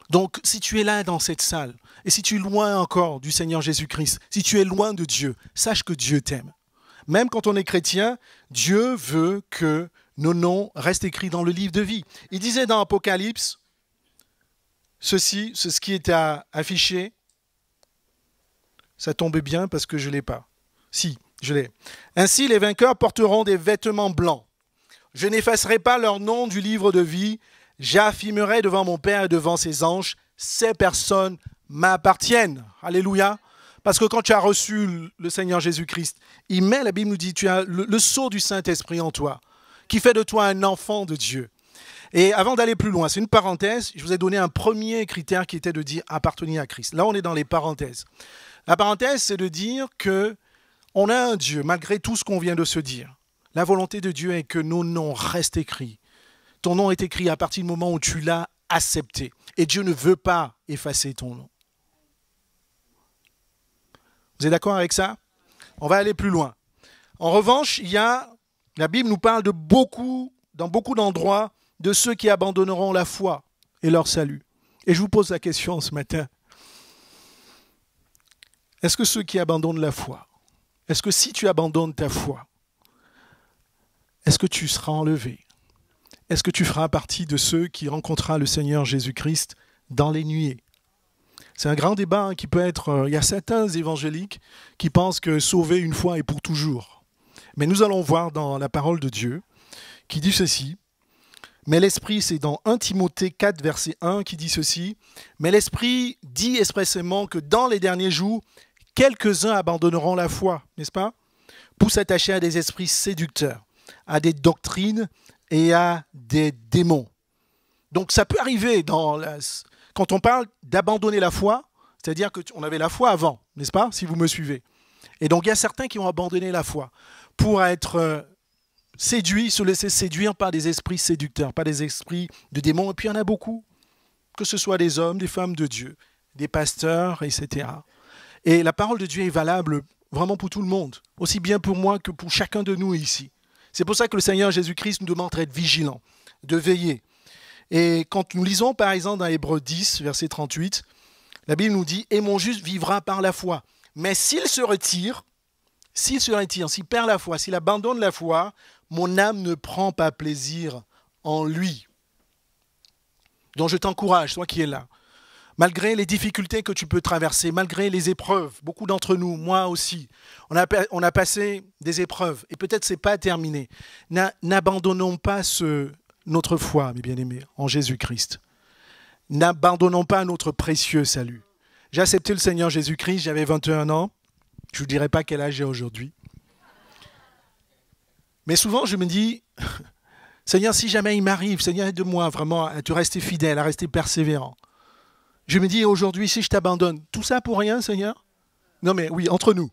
Donc, si tu es là dans cette salle, et si tu es loin encore du Seigneur Jésus-Christ, si tu es loin de Dieu, sache que Dieu t'aime. Même quand on est chrétien, Dieu veut que nos noms restent écrits dans le livre de vie. Il disait dans Apocalypse, ceci, c'est ce qui était affiché. Ça tombait bien parce que je ne l'ai pas. Si, je l'ai. Ainsi, les vainqueurs porteront des vêtements blancs. Je n'effacerai pas leur nom du livre de vie. J'affirmerai devant mon Père et devant ses anges, ces personnes m'appartiennent. Alléluia. Parce que quand tu as reçu le Seigneur Jésus-Christ, la Bible nous dit, tu as le sceau du Saint-Esprit en toi, qui fait de toi un enfant de Dieu. Et avant d'aller plus loin, c'est une parenthèse, je vous ai donné un premier critère qui était de dire appartenir à Christ. Là, on est dans les parenthèses. La parenthèse, c'est de dire qu'on a un Dieu, malgré tout ce qu'on vient de se dire. La volonté de Dieu est que nos noms restent écrits. Ton nom est écrit à partir du moment où tu l'as accepté. Et Dieu ne veut pas effacer ton nom. Vous êtes d'accord avec ça? On va aller plus loin. En revanche, la Bible nous parle dans beaucoup d'endroits, de ceux qui abandonneront la foi et leur salut. Et je vous pose la question ce matin. Est-ce que ceux qui abandonnent la foi, est-ce que si tu abandonnes ta foi, est-ce que tu seras enlevé? est-ce que tu feras partie de ceux qui rencontrera le Seigneur Jésus-Christ dans les nuées? C'est un grand débat qui peut être... il y a certains évangéliques qui pensent que sauver une fois et pour toujours. Mais nous allons voir dans la parole de Dieu qui dit ceci. Mais l'Esprit, c'est dans 1 Timothée 4, verset 1 qui dit ceci. Mais l'Esprit dit expressément que dans les derniers jours, quelques-uns abandonneront la foi, n'est-ce pas? Pour s'attacher à des esprits séducteurs, à des doctrines et à des démons. Donc ça peut arriver quand on parle d'abandonner la foi, c'est-à-dire qu'on avait la foi avant, n'est-ce pas, si vous me suivez. Et donc il y a certains qui ont abandonné la foi pour être séduits, se laisser séduire par des esprits séducteurs, par des esprits de démons. Et puis il y en a beaucoup, que ce soit des hommes, des femmes de Dieu, des pasteurs, etc. Et la parole de Dieu est valable vraiment pour tout le monde, aussi bien pour moi que pour chacun de nous ici. C'est pour ça que le Seigneur Jésus-Christ nous demande d'être vigilants, de veiller. Et quand nous lisons par exemple dans Hébreux 10, verset 38, la Bible nous dit « Et mon juste vivra par la foi. Mais s'il se retire, s'il perd la foi, s'il abandonne la foi, mon âme ne prend pas plaisir en lui. » Donc je t'encourage, toi qui es là. Malgré les difficultés que tu peux traverser, malgré les épreuves, beaucoup d'entre nous, moi aussi, on a passé des épreuves et peut-être ce n'est pas terminé. N'abandonnons pas notre foi, mes bien-aimés, en Jésus-Christ. N'abandonnons pas notre précieux salut. J'ai accepté le Seigneur Jésus-Christ, j'avais 21 ans. Je ne vous dirai pas quel âge j'ai aujourd'hui. Mais souvent, je me dis, Seigneur, si jamais il m'arrive, Seigneur, aide-moi vraiment à te rester fidèle, à rester persévérant. Je me dis, aujourd'hui, si je t'abandonne, tout ça pour rien, Seigneur? Non mais oui, entre nous.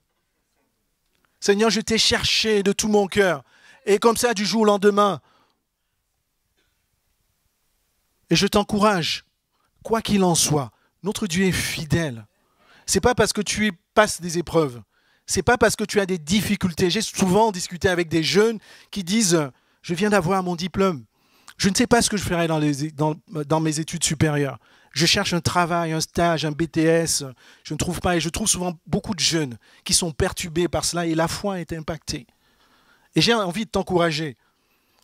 Seigneur, je t'ai cherché de tout mon cœur. Et comme ça, du jour au lendemain. Et je t'encourage, quoi qu'il en soit, notre Dieu est fidèle. Ce n'est pas parce que tu passes des épreuves. Ce n'est pas parce que tu as des difficultés. J'ai souvent discuté avec des jeunes qui disent, je viens d'avoir mon diplôme. Je ne sais pas ce que je ferai dans mes études supérieures. Je cherche un travail, un stage, un BTS. Je ne trouve pas. Et je trouve souvent beaucoup de jeunes qui sont perturbés par cela et la foi est impactée. Et j'ai envie de t'encourager.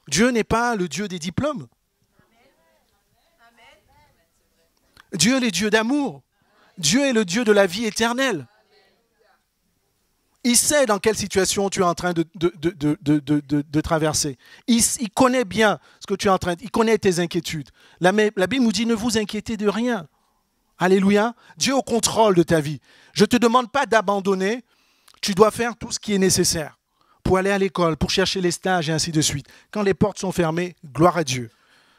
Dieu n'est pas le Dieu des diplômes. Dieu est le Dieu d'amour. Dieu est le Dieu de la vie éternelle. Il sait dans quelle situation tu es en train de traverser. Il connaît bien ce que tu es en train de... Il connaît tes inquiétudes. La Bible nous dit, ne vous inquiétez de rien. Alléluia. Dieu est au contrôle de ta vie. Je ne te demande pas d'abandonner. Tu dois faire tout ce qui est nécessaire pour aller à l'école, pour chercher les stages et ainsi de suite. Quand les portes sont fermées, gloire à Dieu.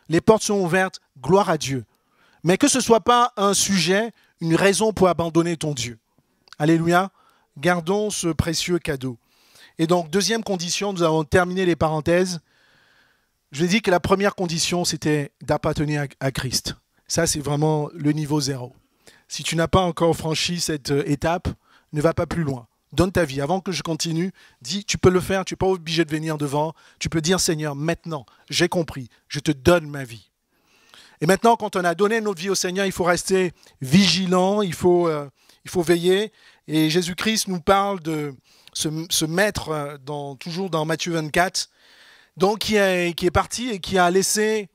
Les portes sont ouvertes, gloire à Dieu. Mais que ce ne soit pas un sujet, une raison pour abandonner ton Dieu. Alléluia. Gardons ce précieux cadeau. Et donc, deuxième condition, nous avons terminé les parenthèses. Je dis que la première condition, c'était d'appartenir à Christ. Ça, c'est vraiment le niveau 0. Si tu n'as pas encore franchi cette étape, ne va pas plus loin. Donne ta vie. Avant que je continue, dis, tu peux le faire, tu n'es pas obligé de venir devant. Tu peux dire, Seigneur, maintenant, j'ai compris, je te donne ma vie. Et maintenant, quand on a donné notre vie au Seigneur, il faut rester vigilant, il faut veiller. Et Jésus-Christ nous parle de ce maître, toujours dans Matthieu 24, donc qui est parti et qui a laissé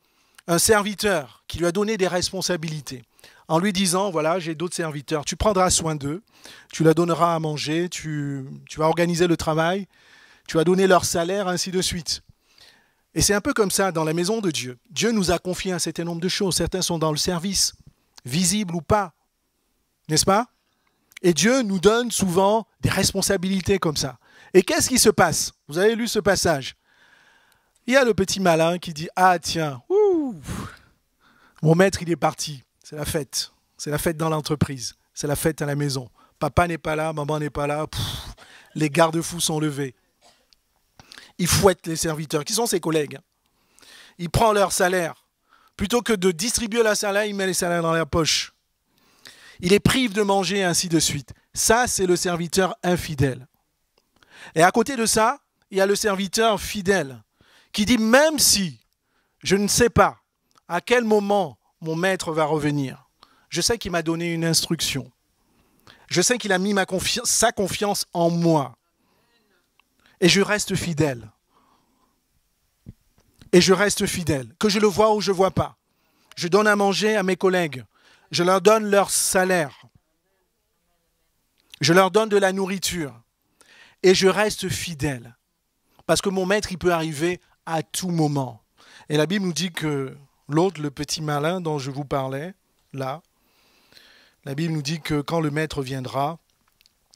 un serviteur, qui lui a donné des responsabilités, en lui disant, voilà, j'ai d'autres serviteurs, tu prendras soin d'eux, tu leur donneras à manger, tu vas organiser le travail, tu vas donner leur salaire, ainsi de suite. Et c'est un peu comme ça dans la maison de Dieu. Dieu nous a confié un certain nombre de choses, certains sont dans le service, visibles ou pas, n'est-ce pas ? Et Dieu nous donne souvent des responsabilités comme ça. Et qu'est-ce qui se passe? Vous avez lu ce passage. Il y a le petit malin qui dit, ah tiens, mon maître il est parti, c'est la fête. C'est la fête dans l'entreprise, c'est la fête à la maison. Papa n'est pas là, maman n'est pas là, les garde-fous sont levés. Il fouette les serviteurs, qui sont ses collègues. Il prend leur salaire. Plutôt que de distribuer leur salaire, il met les salaires dans la poche. Il les prive de manger, ainsi de suite. Ça, c'est le serviteur infidèle. Et à côté de ça, il y a le serviteur fidèle qui dit, même si je ne sais pas à quel moment mon maître va revenir, je sais qu'il m'a donné une instruction. Je sais qu'il a mis sa confiance en moi. Et je reste fidèle. et je reste fidèle, que je le vois ou je ne vois pas. Je donne à manger à mes collègues. Je leur donne leur salaire. Je leur donne de la nourriture. Et je reste fidèle. Parce que mon maître, il peut arriver à tout moment. Et la Bible nous dit que l'autre, le petit malin dont je vous parlais, là, la Bible nous dit que quand le maître viendra,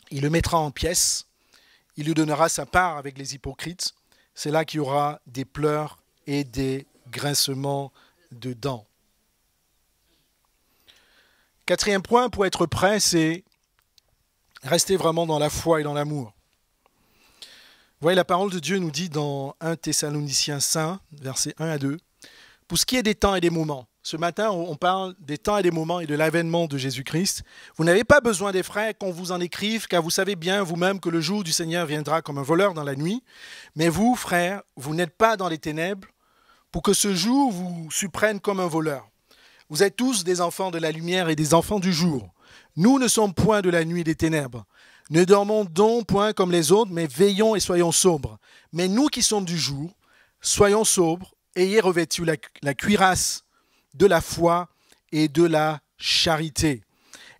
il le mettra en pièces, il lui donnera sa part avec les hypocrites. C'est là qu'il y aura des pleurs et des grincements de dents. Quatrième point, pour être prêt, c'est rester vraiment dans la foi et dans l'amour. Vous voyez, la parole de Dieu nous dit dans 1 Thessaloniciens 5, versets 1 à 2, « Pour ce qui est des temps et des moments », ce matin, on parle des temps et des moments et de l'avènement de Jésus-Christ. Vous n'avez pas besoin des frères qu'on vous en écrive, car vous savez bien vous-même que le jour du Seigneur viendra comme un voleur dans la nuit. Mais vous, frères, vous n'êtes pas dans les ténèbres, pour que ce jour vous surprenne comme un voleur. Vous êtes tous des enfants de la lumière et des enfants du jour. Nous ne sommes point de la nuit et des ténèbres. Ne dormons donc point comme les autres, mais veillons et soyons sobres. Mais nous qui sommes du jour, soyons sobres, ayez revêtu la cuirasse de la foi et de la charité.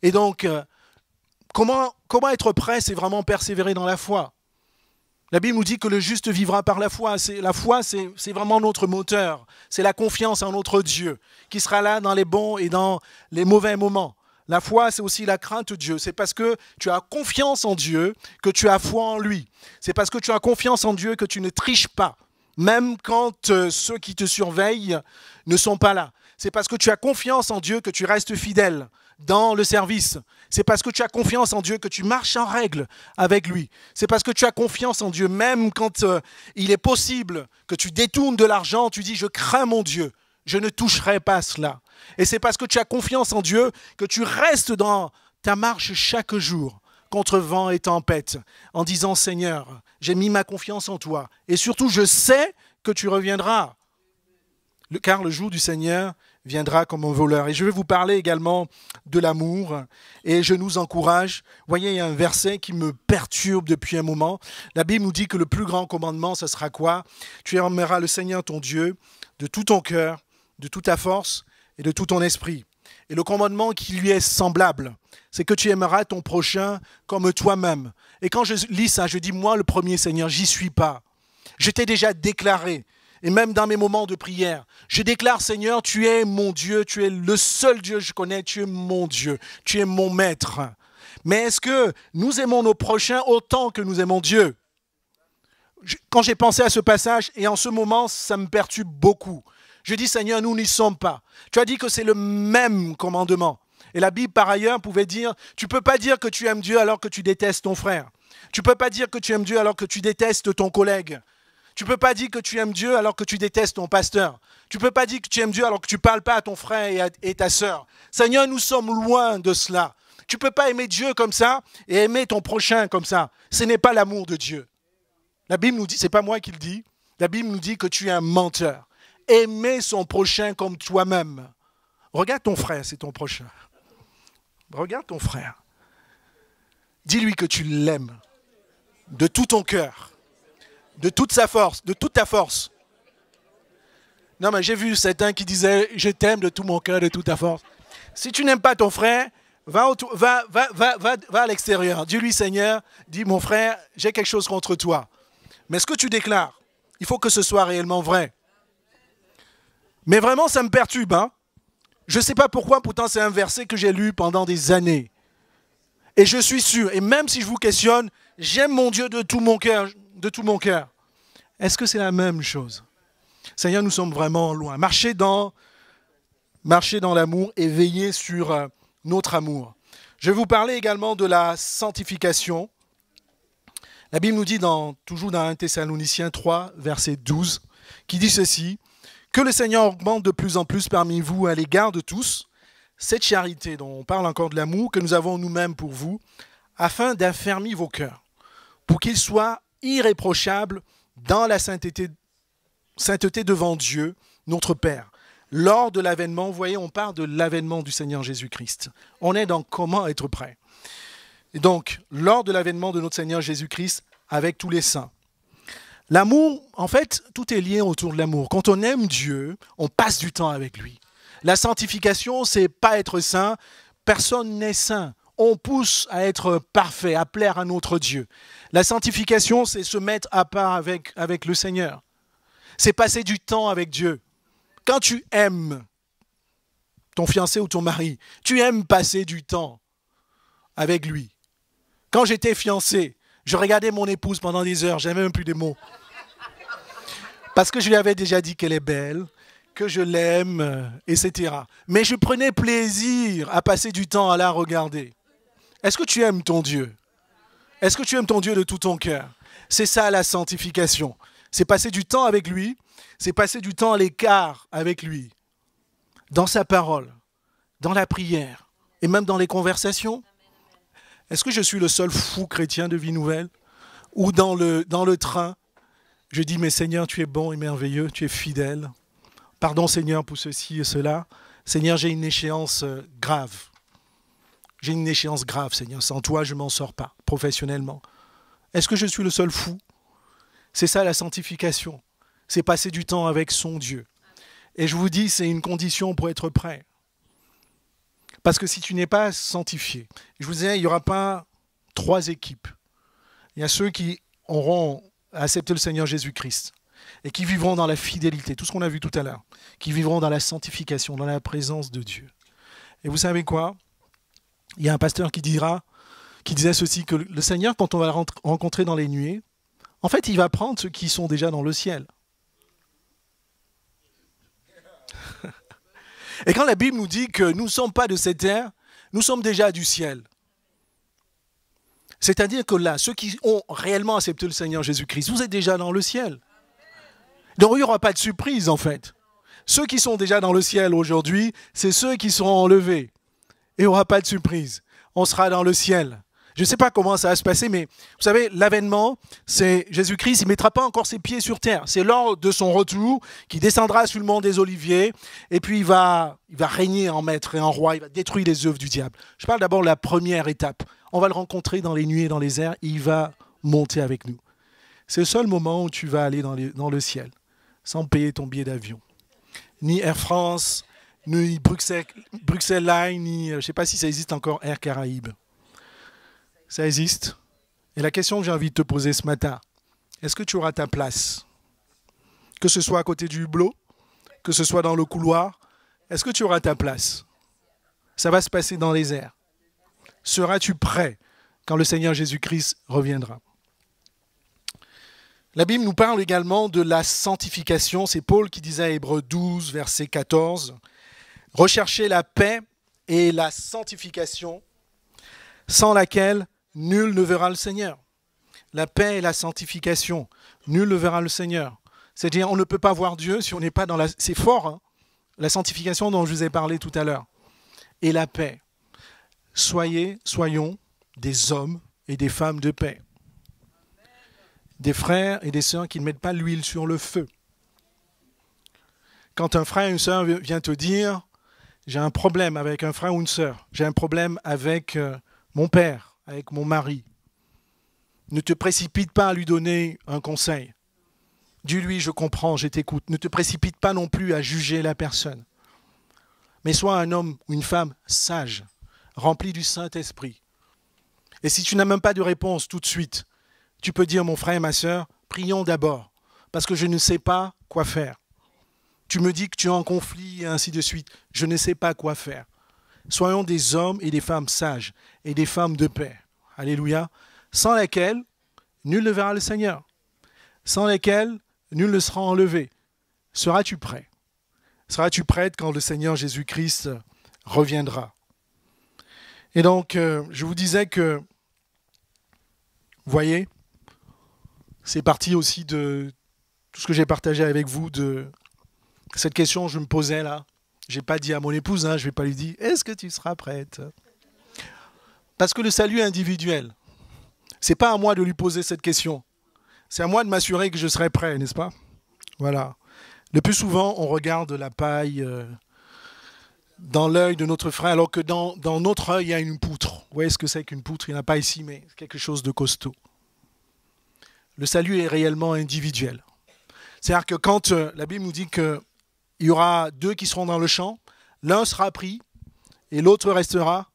Et donc, comment être prêt, c'est vraiment persévérer dans la foi. La Bible nous dit que le juste vivra par la foi. La foi, c'est vraiment notre moteur. C'est la confiance en notre Dieu qui sera là dans les bons et dans les mauvais moments. La foi, c'est aussi la crainte de Dieu. C'est parce que tu as confiance en Dieu que tu as foi en lui. C'est parce que tu as confiance en Dieu que tu ne triches pas, même quand ceux qui te surveillent ne sont pas là. C'est parce que tu as confiance en Dieu que tu restes fidèle dans le service. C'est parce que tu as confiance en Dieu que tu marches en règle avec lui. C'est parce que tu as confiance en Dieu, même quand il est possible que tu détournes de l'argent, tu dis « je crains mon Dieu, je ne toucherai pas cela ». Et c'est parce que tu as confiance en Dieu que tu restes dans ta marche chaque jour, contre vent et tempête, en disant « Seigneur, j'ai mis ma confiance en toi. Et surtout, je sais que tu reviendras. » Car le jour du Seigneur viendra comme un voleur. Et je vais vous parler également de l'amour. Et je nous encourage. Vous voyez, il y a un verset qui me perturbe depuis un moment. La Bible nous dit que le plus grand commandement, ce sera quoi? Tu aimeras le Seigneur ton Dieu de tout ton cœur, de toute ta force et de tout ton esprit. Et le commandement qui lui est semblable, c'est que tu aimeras ton prochain comme toi-même. Et quand je lis ça, je dis, moi le premier, Seigneur, j'y suis pas. Je t'ai déjà déclaré. Et même dans mes moments de prière, je déclare, Seigneur, tu es mon Dieu, tu es le seul Dieu que je connais, tu es mon Dieu, tu es mon maître. Mais est-ce que nous aimons nos prochains autant que nous aimons Dieu? Quand j'ai pensé à ce passage, et en ce moment, ça me perturbe beaucoup. Je dis, Seigneur, nous n'y sommes pas. Tu as dit que c'est le même commandement. Et la Bible, par ailleurs, pouvait dire, tu ne peux pas dire que tu aimes Dieu alors que tu détestes ton frère. Tu ne peux pas dire que tu aimes Dieu alors que tu détestes ton collègue. Tu ne peux pas dire que tu aimes Dieu alors que tu détestes ton pasteur. Tu ne peux pas dire que tu aimes Dieu alors que tu ne parles pas à ton frère et ta sœur. Seigneur, nous sommes loin de cela. Tu ne peux pas aimer Dieu comme ça et aimer ton prochain comme ça. Ce n'est pas l'amour de Dieu. La Bible nous dit, ce n'est pas moi qui le dis, la Bible nous dit que tu es un menteur. Aimer son prochain comme toi-même. Regarde ton frère, c'est ton prochain. Regarde ton frère. Dis-lui que tu l'aimes de tout ton cœur. De toute sa force, de toute ta force. Non, mais j'ai vu certains qui disaient « Je t'aime de tout mon cœur, de toute ta force ». Si tu n'aimes pas ton frère, va à l'extérieur. Dis-lui « Seigneur, dis mon frère, j'ai quelque chose contre toi ». Mais ce que tu déclares, il faut que ce soit réellement vrai. Mais vraiment, ça me perturbe. Hein? Je ne sais pas pourquoi, pourtant c'est un verset que j'ai lu pendant des années. Et je suis sûr, et même si je vous questionne, j'aime mon Dieu de tout mon cœur. De tout mon cœur. Est-ce que c'est la même chose? Seigneur, nous sommes vraiment loin. Marchez dans l'amour et veillez sur notre amour. Je vais vous parler également de la sanctification. La Bible nous dit toujours dans 1 Thessaloniciens 3, verset 12, qui dit ceci, « Que le Seigneur augmente de plus en plus parmi vous à l'égard de tous, cette charité dont on parle encore de l'amour que nous avons nous-mêmes pour vous, afin d'affermir vos cœurs, pour qu'ils soient irréprochable dans la sainteté devant Dieu, notre Père. Lors de l'avènement, vous voyez, on parle de l'avènement du Seigneur Jésus-Christ. On est dans comment être prêt. Et donc, lors de l'avènement de notre Seigneur Jésus-Christ, avec tous les saints. L'amour, en fait, tout est lié autour de l'amour. Quand on aime Dieu, on passe du temps avec lui. La sanctification, c'est pas être saint. Personne n'est saint. On pousse à être parfait, à plaire à notre Dieu. La sanctification, c'est se mettre à part avec le Seigneur. C'est passer du temps avec Dieu. Quand tu aimes ton fiancé ou ton mari, tu aimes passer du temps avec lui. Quand j'étais fiancé, je regardais mon épouse pendant des heures, j'avais même plus de mots. Parce que je lui avais déjà dit qu'elle est belle, que je l'aime, etc. Mais je prenais plaisir à passer du temps à la regarder. Est-ce que tu aimes ton Dieu? Est-ce que tu aimes ton Dieu de tout ton cœur? C'est ça la sanctification. C'est passer du temps avec lui, c'est passer du temps à l'écart avec lui, dans sa parole, dans la prière et même dans les conversations. Est-ce que je suis le seul fou chrétien de Vie Nouvelle? Ou dans le train, je dis, mais Seigneur, tu es bon et merveilleux, tu es fidèle. Pardon Seigneur pour ceci et cela. Seigneur, j'ai une échéance grave. J'ai une échéance grave, Seigneur. Sans toi, je ne m'en sors pas, professionnellement. Est-ce que je suis le seul fou? C'est ça la sanctification. C'est passer du temps avec son Dieu. Et je vous dis, c'est une condition pour être prêt. Parce que si tu n'es pas sanctifié, je vous disais, il n'y aura pas 3 équipes. Il y a ceux qui auront accepté le Seigneur Jésus-Christ et qui vivront dans la fidélité, tout ce qu'on a vu tout à l'heure, qui vivront dans la sanctification, dans la présence de Dieu. Et vous savez quoi? Il y a un pasteur qui disait ceci, que le Seigneur, quand on va le rencontrer dans les nuées, en fait, il va prendre ceux qui sont déjà dans le ciel. Et quand la Bible nous dit que nous ne sommes pas de cette terre, nous sommes déjà du ciel. C'est-à-dire que là, ceux qui ont réellement accepté le Seigneur Jésus-Christ, vous êtes déjà dans le ciel. Donc il n'y aura pas de surprise en fait. Ceux qui sont déjà dans le ciel aujourd'hui, c'est ceux qui seront enlevés. Et il n'y aura pas de surprise. On sera dans le ciel. Je ne sais pas comment ça va se passer, mais vous savez, l'avènement, c'est Jésus-Christ, il ne mettra pas encore ses pieds sur terre. C'est lors de son retour qu'il descendra sur le mont des Oliviers, et puis il va régner en maître et en roi, il va détruire les œuvres du diable. Je parle d'abord de la première étape. On va le rencontrer dans les nuées et dans les airs, et il va monter avec nous. C'est le seul moment où tu vas aller dans le ciel, sans payer ton billet d'avion. Ni Air France, ni Bruxelles Line, ni, je ne sais pas si ça existe encore, Air Caraïbes. Ça existe. Et la question que j'ai envie de te poser ce matin, est-ce que tu auras ta place? Que ce soit à côté du hublot, que ce soit dans le couloir, est-ce que tu auras ta place? Ça va se passer dans les airs. Seras-tu prêt quand le Seigneur Jésus-Christ reviendra? La Bible nous parle également de la sanctification. C'est Paul qui disait à Hébreux 12, verset 14, « Recherchez la paix et la sanctification, sans laquelle nul ne verra le Seigneur. » La paix et la sanctification, nul ne verra le Seigneur. C'est-à-dire, on ne peut pas voir Dieu si on n'est pas dans la... C'est fort, hein, la sanctification dont je vous ai parlé tout à l'heure. Et la paix. Soyons des hommes et des femmes de paix. Des frères et des sœurs qui ne mettent pas l'huile sur le feu. Quand un frère ou une sœur vient te dire « J'ai un problème avec un frère ou une sœur, j'ai un problème avec mon père, avec mon mari », ne te précipite pas à lui donner un conseil. Dis-lui « Je comprends, je t'écoute ». Ne te précipite pas non plus à juger la personne. Mais sois un homme ou une femme sage, rempli du Saint-Esprit. Et si tu n'as même pas de réponse tout de suite, tu peux dire, mon frère et ma sœur, prions d'abord, parce que je ne sais pas quoi faire. Tu me dis que tu es en conflit et ainsi de suite. Je ne sais pas quoi faire. Soyons des hommes et des femmes sages et des femmes de paix. Alléluia. Sans lesquelles, nul ne verra le Seigneur. Sans lesquelles, nul ne sera enlevé. Seras-tu prêt? Seras-tu prête quand le Seigneur Jésus-Christ reviendra? Et donc, je vous disais que, vous voyez, c'est parti aussi de tout ce que j'ai partagé avec vous, de cette question que je me posais là. Je n'ai pas dit à mon épouse, je ne vais pas lui dire « Est-ce que tu seras prête ?» Parce que le salut est individuel. Ce n'est pas à moi de lui poser cette question. C'est à moi de m'assurer que je serai prêt, n'est-ce pas? Voilà. Le plus souvent, on regarde la paille dans l'œil de notre frère, alors que dans notre œil, il y a une poutre. Vous voyez ce que c'est qu'une poutre? Il n'y en a pas ici, mais c'est quelque chose de costaud. le salut est réellement individuel. C'est-à-dire que quand la Bible nous dit qu'il y aura deux qui seront dans le champ, l'un sera pris et l'autre restera,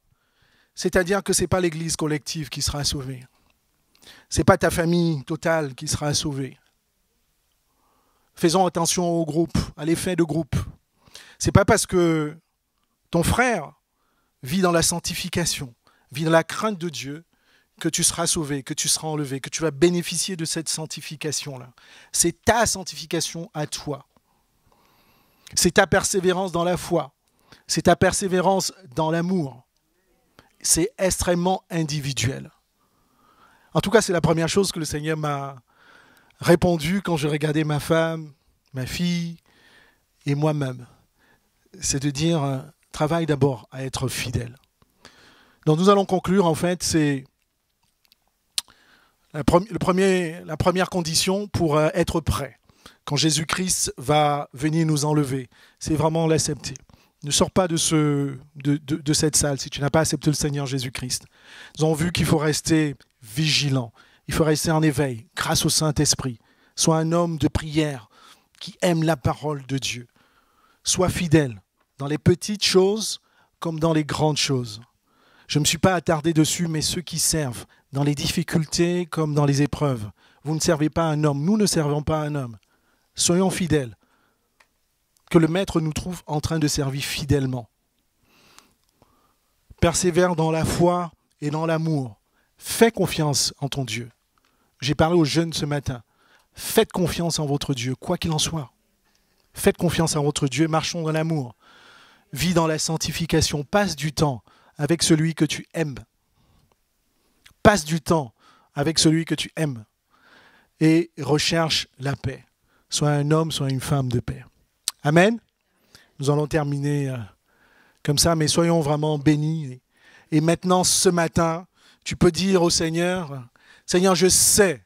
c'est-à-dire que ce n'est pas l'Église collective qui sera sauvée. Ce n'est pas ta famille totale qui sera sauvée. Faisons attention au groupe, à l'effet de groupe. Ce n'est pas parce que ton frère vit dans la sanctification, vit dans la crainte de Dieu, que tu seras sauvé, que tu seras enlevé, que tu vas bénéficier de cette sanctification-là. C'est ta sanctification à toi. C'est ta persévérance dans la foi. C'est ta persévérance dans l'amour. C'est extrêmement individuel. En tout cas, c'est la première chose que le Seigneur m'a répondu quand je regardais ma femme, ma fille et moi-même. C'est de dire, travaille d'abord à être fidèle. Donc nous allons conclure, en fait, c'est la première condition pour être prêt. Quand Jésus-Christ va venir nous enlever, c'est vraiment l'accepter. Ne sors pas de cette salle si tu n'as pas accepté le Seigneur Jésus-Christ. Nous avons vu qu'il faut rester vigilant. Il faut rester en éveil grâce au Saint-Esprit. Sois un homme de prière qui aime la parole de Dieu. Sois fidèle dans les petites choses comme dans les grandes choses. Je ne me suis pas attardé dessus, mais ceux qui servent dans les difficultés comme dans les épreuves. Vous ne servez pas un homme, nous ne servons pas un homme. Soyons fidèles. Que le Maître nous trouve en train de servir fidèlement. Persévère dans la foi et dans l'amour. Fais confiance en ton Dieu. J'ai parlé aux jeunes ce matin. Faites confiance en votre Dieu, quoi qu'il en soit. Faites confiance en votre Dieu, marchons dans l'amour. Vis dans la sanctification, passe du temps avec celui que tu aimes. Passe du temps avec celui que tu aimes. Et recherche la paix. Sois un homme, sois une femme de paix. Amen. Nous allons terminer comme ça, mais soyons vraiment bénis. Et maintenant, ce matin, tu peux dire au Seigneur, Seigneur, je sais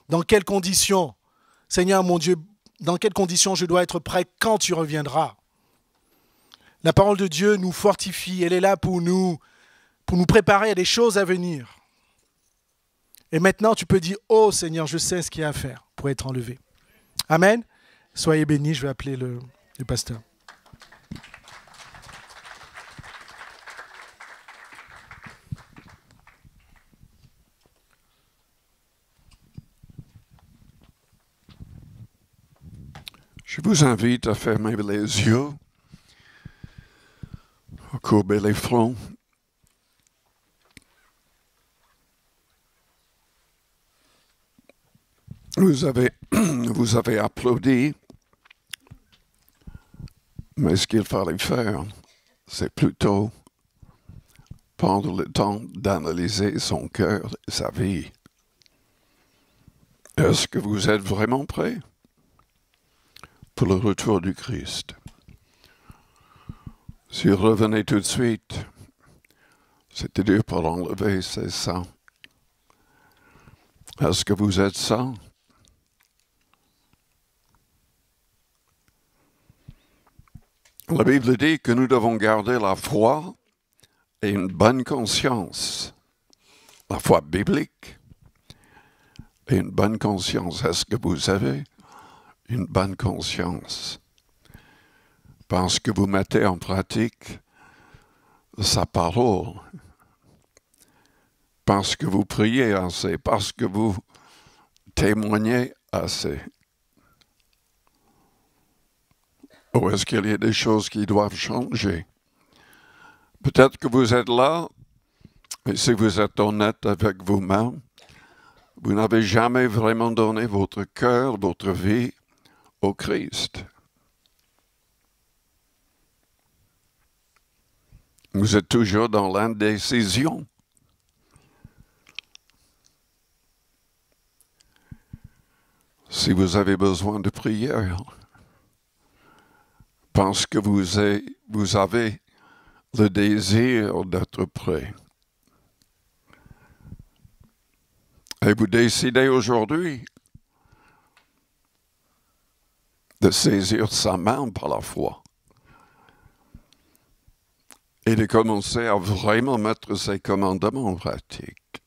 dans quelles conditions, Seigneur mon Dieu, dans quelles conditions je dois être prêt quand tu reviendras. La parole de Dieu nous fortifie, elle est là pour nous préparer à des choses à venir. Et maintenant, tu peux dire, oh Seigneur, je sais ce qu'il y a à faire pour être enlevé. Amen. Soyez bénis, je vais appeler le pasteur. Je vous invite à fermer les yeux, à courber les fronts. Vous avez applaudi, mais ce qu'il fallait faire, c'est plutôt prendre le temps d'analyser son cœur et sa vie. Est-ce que vous êtes vraiment prêt pour le retour du Christ? Si revenez tout de suite, c'est-à-dire pour enlever ses sangs, est-ce que vous êtes saint? La Bible dit que nous devons garder la foi et une bonne conscience. La foi biblique et une bonne conscience. Est-ce que vous avez une bonne conscience? Parce que vous mettez en pratique sa parole. Parce que vous priez assez. Parce que vous témoignez assez. Ou est-ce qu'il y a des choses qui doivent changer? Peut-être que vous êtes là, et si vous êtes honnête avec vous-même, vous n'avez jamais vraiment donné votre cœur, votre vie au Christ. Vous êtes toujours dans l'indécision. Si vous avez besoin de prière, parce que vous avez le désir d'être prêt. Et vous décidez aujourd'hui de saisir sa main par la foi et de commencer à vraiment mettre ses commandements en pratique.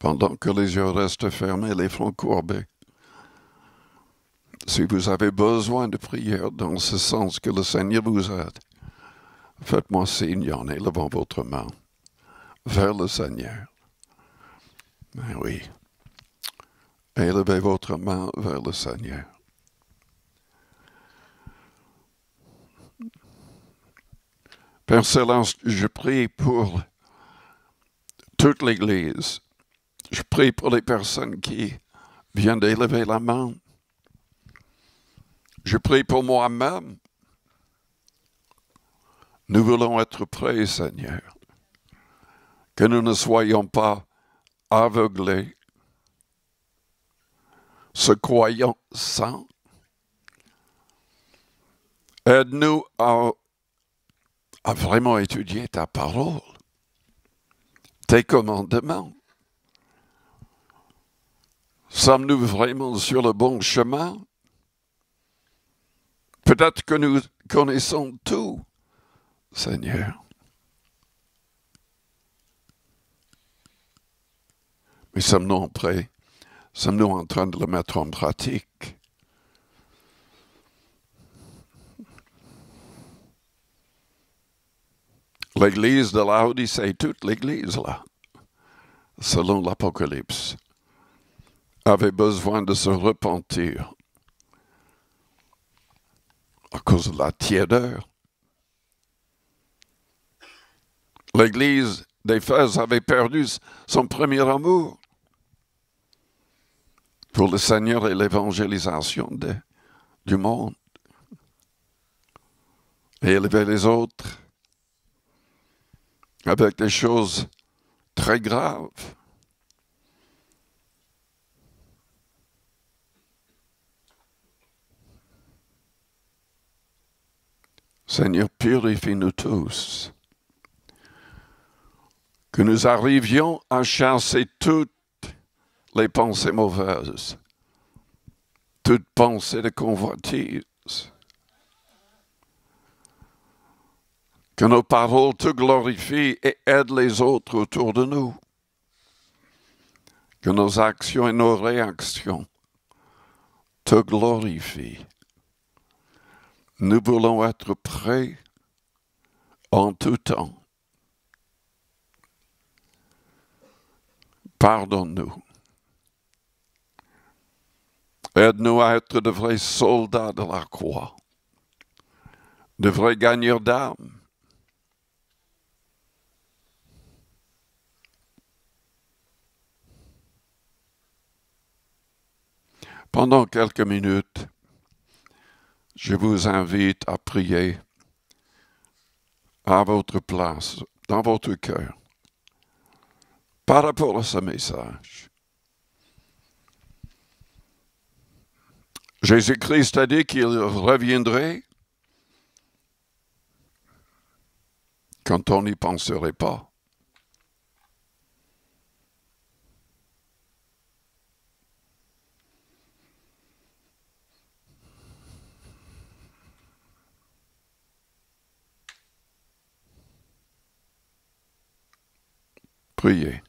pendant que les yeux restent fermés, les fronts courbés. Si vous avez besoin de prière dans ce sens, que le Seigneur vous aide, faites-moi signe en élevant votre main vers le Seigneur. Mais oui, élevez votre main vers le Seigneur. Père Céleste, je prie pour toute l'Église. Je prie pour les personnes qui viennent d'élever la main. Je prie pour moi-même. Nous voulons être prêts, Seigneur. Que nous ne soyons pas aveuglés, se croyant saints. Aide-nous à vraiment étudier ta parole, tes commandements. Sommes-nous vraiment sur le bon chemin? Peut-être que nous connaissons tout, Seigneur. Mais sommes-nous prêts? Sommes-nous en train de le mettre en pratique? L'église de Laodicée, toute l'église là, selon l'Apocalypse, avait besoin de se repentir à cause de la tiédeur. L'église d'Éphèse avait perdu son premier amour pour le Seigneur et l'évangélisation du monde. Et élever les autres avec des choses très graves. Seigneur, purifie-nous tous. Que nous arrivions à chasser toutes les pensées mauvaises, toute pensée de convoitise. Que nos paroles te glorifient et aident les autres autour de nous. Que nos actions et nos réactions te glorifient. Nous voulons être prêts en tout temps. Pardonne-nous. Aide-nous à être de vrais soldats de la croix, de vrais gagneurs d'âme. Pendant quelques minutes, je vous invite à prier à votre place, dans votre cœur, par rapport à ce message. Jésus-Christ a dit qu'il reviendrait quand on n'y penserait pas. Priez.